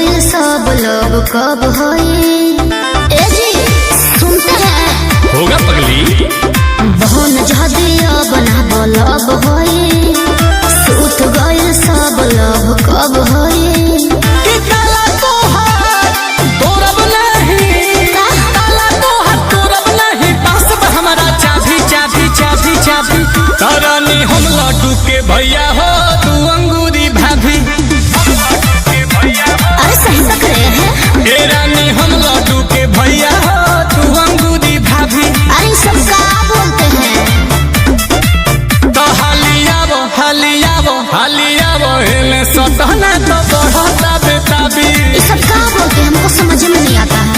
गई सब लोग कब होई। ए जी सुनते हैं होगा पगली बहन जदिया बना बोलब होई। सूत गई सब लोग कब होई। रानी हम लड्डू के भैया हो तू अंगूरी भाभी। अरे सही तक रहे हैं ए रानी हम लड्डू के भैया हो तू अंगूरी भाभी। अरे सब का बोलते हैं तो हालियावो हालियावो हालियावो हेले सतना तो बढ़ता बेताबी। ये सब का बोलते हैं हमको समझ में नहीं आता है।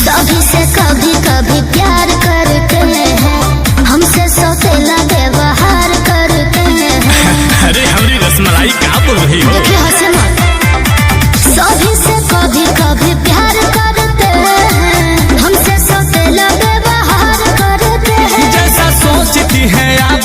कभी से कभी कभी प्यार करते हैं हमसे सौतेला व्यवहार करते हैं। अरे हमारी रसमलाई क्या बोल रही हो? देखिए हंसे मत। सभी से कभी कभी प्यार करते हैं हमसे सौतेला व्यवहार करते हैं। जैसा सोचती है आप